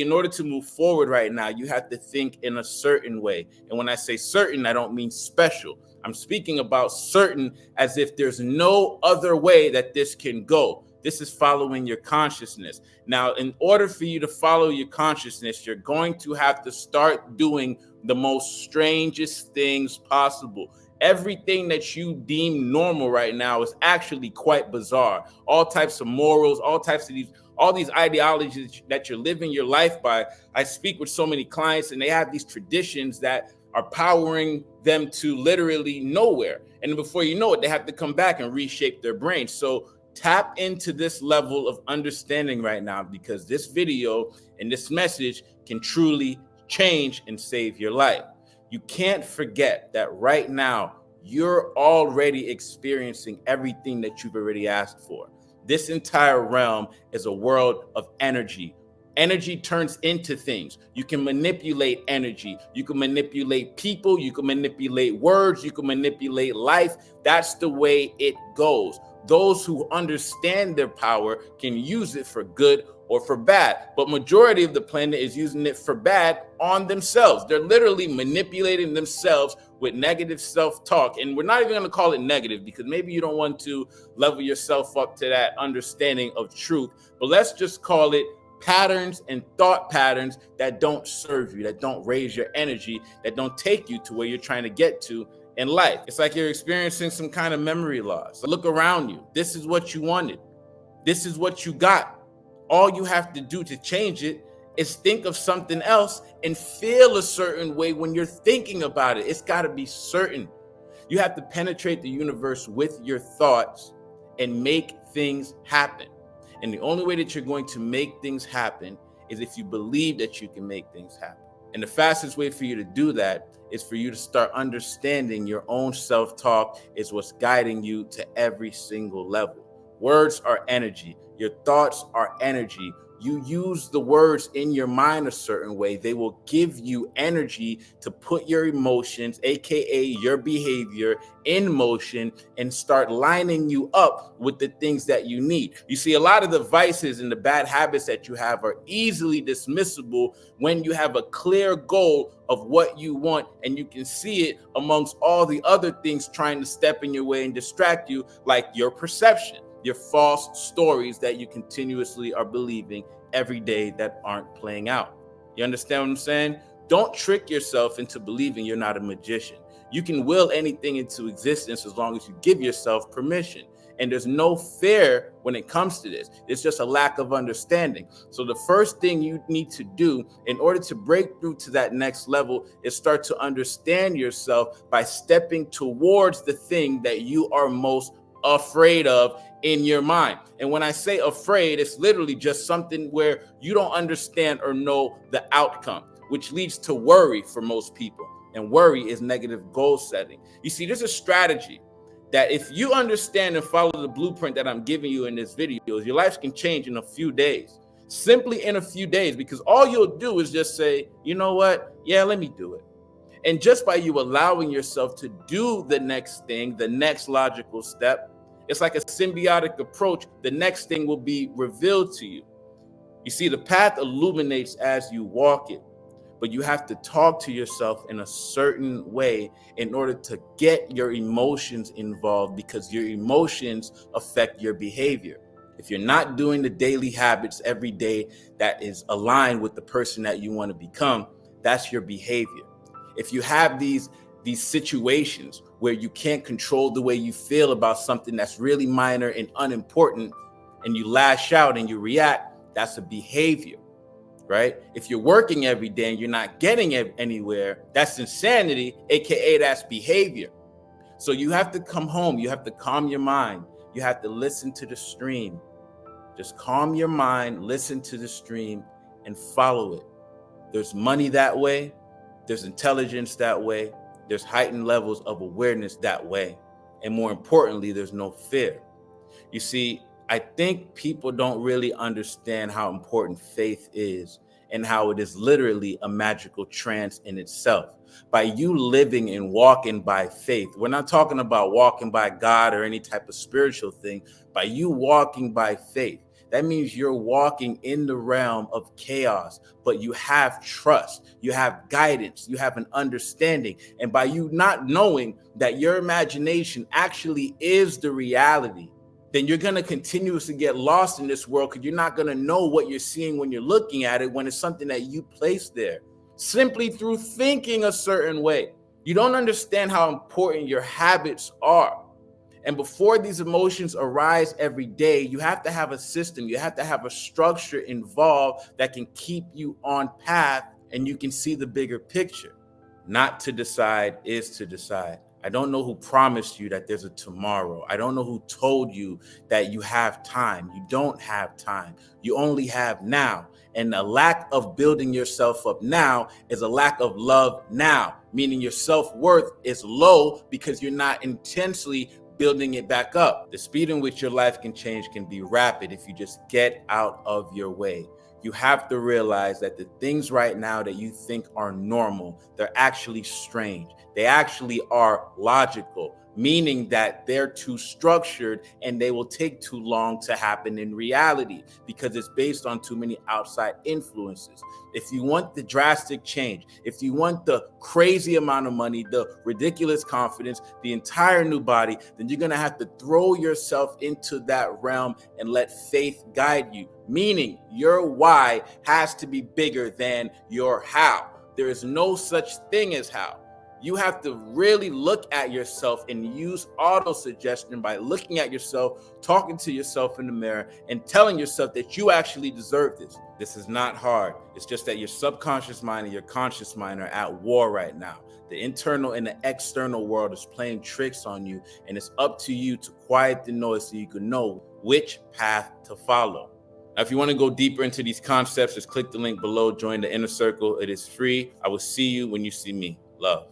In order to move forward right now, you have to think in a certain way. And when I say certain, I don't mean special. I'm speaking about certain as if there's no other way that this can go. This is following your consciousness. Now, in order for you to follow your consciousness, you're going to have to start doing the most strangest things possible. Everything that you deem normal right now is actually quite bizarre. All types of morals, all these ideologies that you're living your life by. I speak with so many clients and they have these traditions that are powering them to literally nowhere. And before you know it, they have to come back and reshape their brain. So tap into this level of understanding right now, because this video and this message can truly change and save your life. You can't forget that right now, you're already experiencing everything that you've already asked for. This entire realm is a world of energy. Energy turns into things. You can manipulate energy. You can manipulate people. You can manipulate words. You can manipulate life. That's the way it goes. Those who understand their power can use it for good or for bad, but majority of the planet is using it for bad on themselves. They're literally manipulating themselves with negative self-talk. And we're not even going to call it negative, because maybe you don't want to level yourself up to that understanding of truth, but let's just call it patterns and thought patterns that don't serve you, that don't raise your energy, that don't take you to where you're trying to get to in life. It's like you're experiencing some kind of memory loss. Look around you. This is what you wanted. This is what you got. All you have to do to change it is think of something else and feel a certain way when you're thinking about it. It's got to be certain. You have to penetrate the universe with your thoughts and make things happen. And the only way that you're going to make things happen is if you believe that you can make things happen. And the fastest way for you to do that is for you to start understanding your own self-talk is what's guiding you to every single level. Words are energy. Your thoughts are energy. You use the words in your mind a certain way, they will give you energy to put your emotions, aka your behavior, in motion and start lining you up with the things that you need. You see, a lot of the vices and the bad habits that you have are easily dismissible when you have a clear goal of what you want and you can see it amongst all the other things trying to step in your way and distract you, like your perception, your false stories that you continuously are believing every day that aren't playing out. You understand what I'm saying? Don't trick yourself into believing you're not a magician. You can will anything into existence as long as you give yourself permission. And there's no fear when it comes to this. It's just a lack of understanding. So the first thing you need to do in order to break through to that next level is start to understand yourself by stepping towards the thing that you are most afraid of in your mind. And when I say afraid, it's literally just something where you don't understand or know the outcome, which leads to worry for most people. And worry is negative goal setting. You see, there's a strategy that if you understand and follow the blueprint that I'm giving you in this video, your life can change in a few days. Simply in a few days, because all you'll do is just say, you know what? Yeah, let me do it. And just by you allowing yourself to do the next thing, the next logical step, it's like a symbiotic approach. The next thing will be revealed to you. You see, the path illuminates as you walk it, but you have to talk to yourself in a certain way in order to get your emotions involved, because your emotions affect your behavior. If you're not doing the daily habits every day that is aligned with the person that you want to become, that's your behavior. If you have these situations where you can't control the way you feel about something that's really minor and unimportant, and you lash out and you react, that's a behavior, right? If you're working every day and you're not getting anywhere, that's insanity, aka that's behavior. So you have to come home, you have to calm your mind, you have to listen to the stream. Just calm your mind, listen to the stream, and follow it. There's money that way, there's intelligence that way, there's heightened levels of awareness that way. And more importantly, there's no fear. You see, I think people don't really understand how important faith is and how it is literally a magical trance in itself. By you living and walking by faith, we're not talking about walking by God or any type of spiritual thing. By you walking by faith, that means you're walking in the realm of chaos, but you have trust, you have guidance, you have an understanding. And by you not knowing that your imagination actually is the reality, then you're going to continuously get lost in this world, because you're not going to know what you're seeing when you're looking at it, when it's something that you placed there simply through thinking a certain way. You don't understand how important your habits are. And before these emotions arise every day, you have to have a system, you have to have a structure involved that can keep you on path, and you can see the bigger picture. Not to decide is to decide. I don't know who promised you that there's a tomorrow. I don't know who told you that you have time. You don't have time. You only have now. And a lack of building yourself up now is a lack of love now, meaning your self-worth is low because you're not intensely building it back up. The speed in which your life can change can be rapid if you just get out of your way. You have to realize that the things right now that you think are normal, they're actually strange. They actually are logical, meaning that they're too structured and they will take too long to happen in reality because it's based on too many outside influences. If you want the drastic change, if you want the crazy amount of money, the ridiculous confidence, the entire new body, then you're going to have to throw yourself into that realm and let faith guide you, meaning your why has to be bigger than your how. There is no such thing as how. You have to really look at yourself and use auto-suggestion by looking at yourself, talking to yourself in the mirror, and telling yourself that you actually deserve this. This is not hard. It's just that your subconscious mind and your conscious mind are at war right now. The internal and the external world is playing tricks on you, and it's up to you to quiet the noise so you can know which path to follow. Now, if you want to go deeper into these concepts, just click the link below, join the inner circle. It is free. I will see you when you see me. Love.